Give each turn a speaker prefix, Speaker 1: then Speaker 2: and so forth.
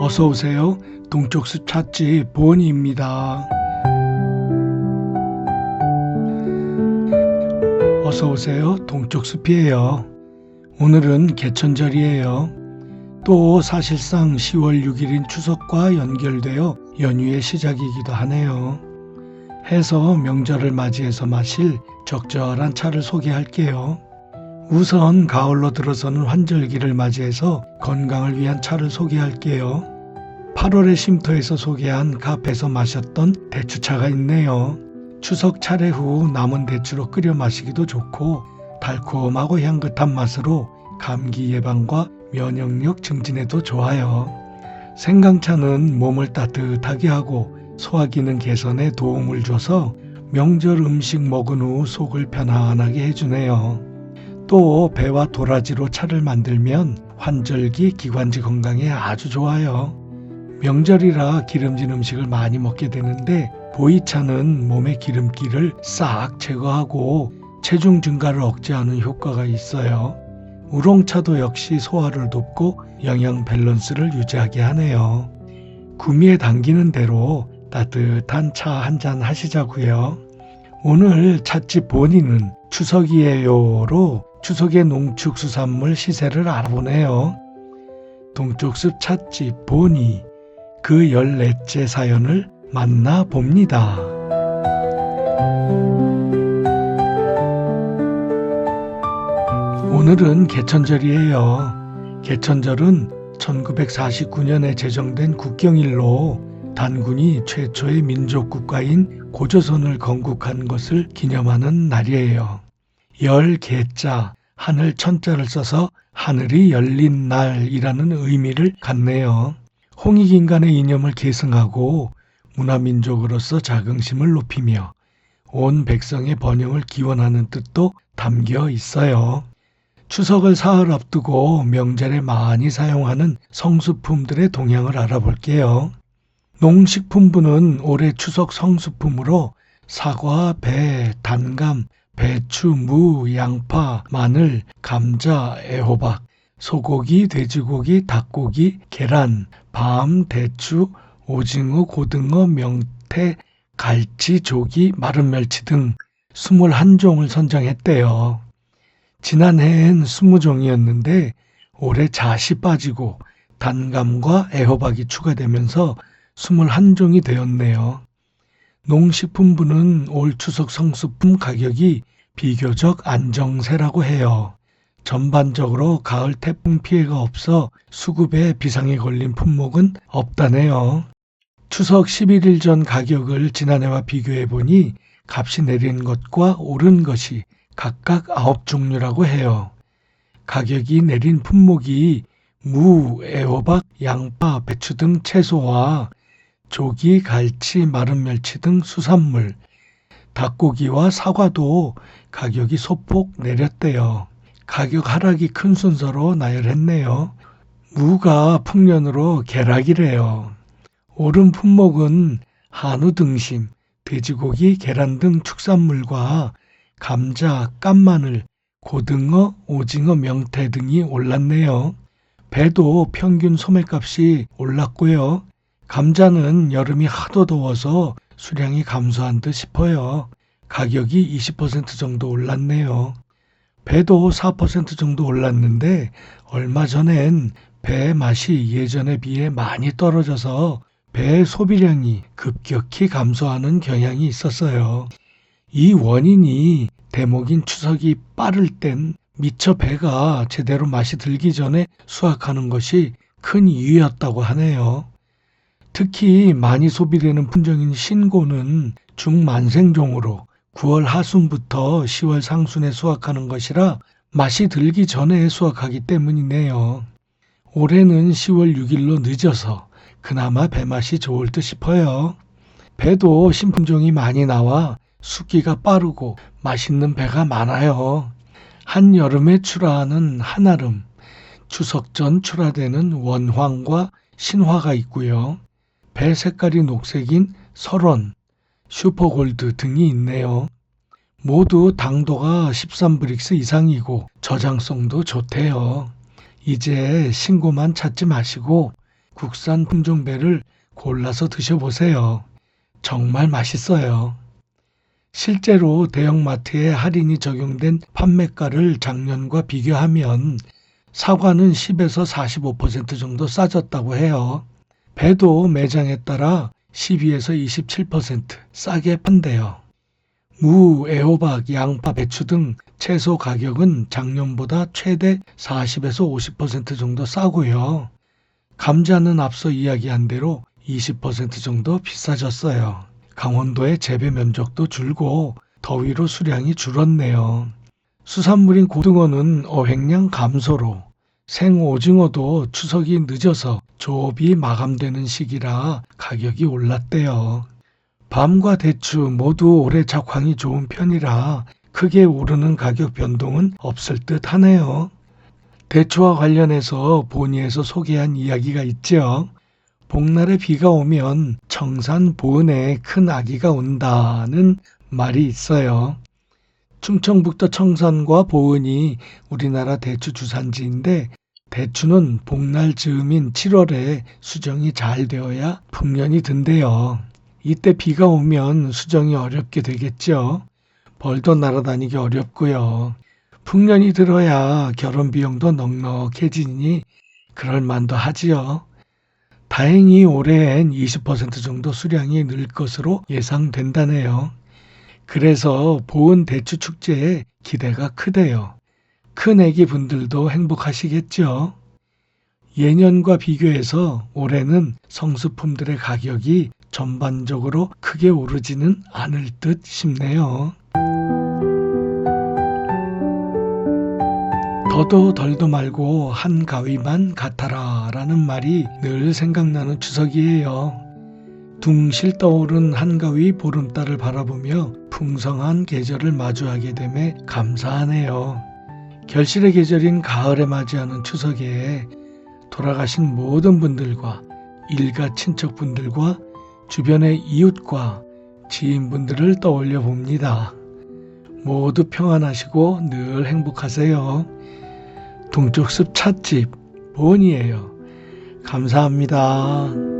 Speaker 1: 어서 오세요. 동쪽숲 찻집 보은이입니다. 어서 오세요. 동쪽숲이에요. 오늘은 개천절이에요. 또 사실상 10월 6일인 추석과 연결되어 연휴의 시작이기도 하네요. 해서 명절을 맞이해서 마실 적절한 차를 소개할게요. 우선 가을로 들어서는 환절기를 맞이해서 건강을 위한 차를 소개할게요. 8월의 쉼터에서 소개한 카페에서 마셨던 대추차가 있네요. 추석 차례 후 남은 대추로 끓여 마시기도 좋고 달콤하고 향긋한 맛으로 감기 예방과 면역력 증진에도 좋아요. 생강차는 몸을 따뜻하게 하고 소화기능 개선에 도움을 줘서 명절 음식 먹은 후 속을 편안하게 해주네요. 또 배와 도라지로 차를 만들면 환절기 기관지 건강에 아주 좋아요. 명절이라 기름진 음식을 많이 먹게 되는데 보이차는 몸의 기름기를 싹 제거하고 체중 증가를 억제하는 효과가 있어요. 우롱차도 역시 소화를 돕고 영양 밸런스를 유지하게 하네요. 구미에 당기는 대로 따뜻한 차 한잔 하시자고요. 오늘 찻집 보니는 추석이에요로 추석의 농축수산물 시세를 알아보네요. 동쪽숲 찻집 보니 그 14째 사연을 만나봅니다. 오늘은 개천절이에요. 개천절은 1949년에 제정된 국경일로 단군이 최초의 민족국가인 고조선을 건국한 것을 기념하는 날이에요. 열개자, 하늘 천자를 써서 하늘이 열린 날이라는 의미를 갖네요. 홍익인간의 이념을 계승하고 문화민족으로서 자긍심을 높이며 온 백성의 번영을 기원하는 뜻도 담겨 있어요. 추석을 사흘 앞두고 명절에 많이 사용하는 성수품들의 동향을 알아볼게요. 농식품부는 올해 추석 성수품으로 사과, 배, 단감, 배추, 무, 양파, 마늘, 감자, 애호박, 소고기, 돼지고기, 닭고기, 계란, 밤, 대추, 오징어, 고등어, 명태, 갈치, 조기, 마른 멸치 등 21종을 선정했대요. 지난해엔 20종이었는데 올해 잣이 빠지고 단감과 애호박이 추가되면서 21종이 되었네요. 농식품부는 올 추석 성수품 가격이 비교적 안정세라고 해요. 전반적으로 가을 태풍 피해가 없어 수급에 비상이 걸린 품목은 없다네요. 추석 11일 전 가격을 지난해와 비교해보니 값이 내린 것과 오른 것이 각각 9종류라고 해요. 가격이 내린 품목이 무, 애호박, 양파, 배추 등 채소와 조기, 갈치, 마른 멸치 등 수산물, 닭고기와 사과도 가격이 소폭 내렸대요. 가격 하락이 큰 순서로 나열했네요. 무가 풍년으로 개락이래요. 오른 품목은 한우 등심, 돼지고기, 계란 등 축산물과 감자, 깐마늘, 고등어, 오징어, 명태 등이 올랐네요. 배도 평균 소매값이 올랐고요. 감자는 여름이 하도 더워서 수량이 감소한 듯 싶어요. 가격이 20% 정도 올랐네요. 배도 4% 정도 올랐는데 얼마 전엔 배의 맛이 예전에 비해 많이 떨어져서 배 소비량이 급격히 감소하는 경향이 있었어요. 이 원인이 대목인 추석이 빠를 땐 미처 배가 제대로 맛이 들기 전에 수확하는 것이 큰 이유였다고 하네요. 특히 많이 소비되는 품종인 신고는 중만생종으로 9월 하순부터 10월 상순에 수확하는 것이라 맛이 들기 전에 수확하기 때문이네요. 올해는 10월 6일로 늦어서 그나마 배맛이 좋을 듯 싶어요. 배도 신품종이 많이 나와 숙기가 빠르고 맛있는 배가 많아요. 한여름에 출하하는 한아름, 추석 전 출하되는 원황과 신화가 있고요. 배 색깔이 녹색인 설원, 슈퍼골드 등이 있네요. 모두 당도가 13브릭스 이상이고 저장성도 좋대요. 이제 신고만 찾지 마시고 국산 품종배를 골라서 드셔보세요. 정말 맛있어요. 실제로 대형마트에 할인이 적용된 판매가를 작년과 비교하면 사과는 10에서 45% 정도 싸졌다고 해요. 배도 매장에 따라 12에서 27% 싸게 판대요. 무, 애호박, 양파, 배추 등 채소 가격은 작년보다 최대 40에서 50% 정도 싸고요. 감자는 앞서 이야기한 대로 20% 정도 비싸졌어요. 강원도의 재배 면적도 줄고 더위로 수량이 줄었네요. 수산물인 고등어는 어획량 감소로, 생오징어도 추석이 늦어서 조업이 마감되는 시기라 가격이 올랐대요. 밤과 대추 모두 올해 작황이 좋은 편이라 크게 오르는 가격 변동은 없을 듯 하네요. 대추와 관련해서 본의에서 소개한 이야기가 있죠. 복날에 비가 오면 청산 보은에 큰 아기가 온다는 말이 있어요. 충청북도 청산과 보은이 우리나라 대추 주산지인데 대추는 복날 즈음인 7월에 수정이 잘 되어야 풍년이 든대요. 이때 비가 오면 수정이 어렵게 되겠죠. 벌도 날아다니기 어렵고요. 풍년이 들어야 결혼 비용도 넉넉해지니 그럴 만도 하지요. 다행히 올해엔 20% 정도 수량이 늘 것으로 예상된다네요. 그래서 보은 대추 축제에 기대가 크대요. 큰 애기 분들도 행복하시겠죠. 예년과 비교해서 올해는 성수품들의 가격이 전반적으로 크게 오르지는 않을 듯 싶네요. 더도 덜도 말고 한가위만 같아라 라는 말이 늘 생각나는 추석이에요. 둥실 떠오른 한가위 보름달을 바라보며 풍성한 계절을 마주하게 됨에 감사하네요. 결실의 계절인 가을에 맞이하는 추석에 돌아가신 모든 분들과 일가 친척분들과 주변의 이웃과 지인분들을 떠올려 봅니다. 모두 평안하시고 늘 행복하세요. 동쪽숲 찻집 보은이에요. 감사합니다.